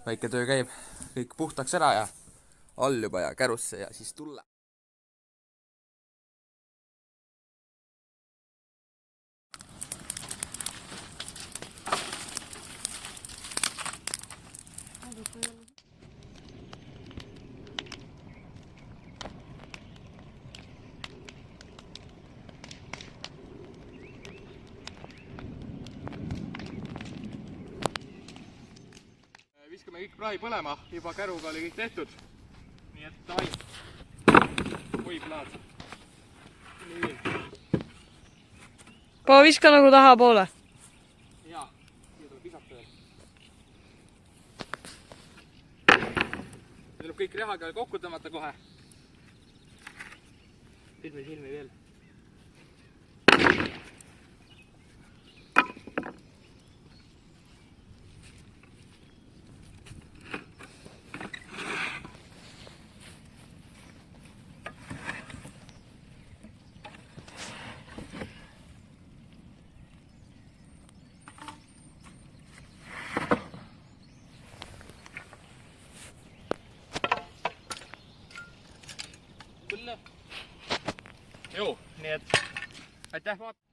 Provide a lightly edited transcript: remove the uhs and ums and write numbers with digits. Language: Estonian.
väike töö käib, kõik puhtaks ära ja all juba ja kärusse ja siis tulla. Viskame kõik prahi põlema, juba käruga oli kõik tehtud. Nii et davai. Oi, plaad. Pao, viska nagu taha poole. Jaa, siia tuleb visata veel. Tuleb kõik rehaga kokku tõmmata kohe. Silmi veel. Joo, nii et aitäh vaat-!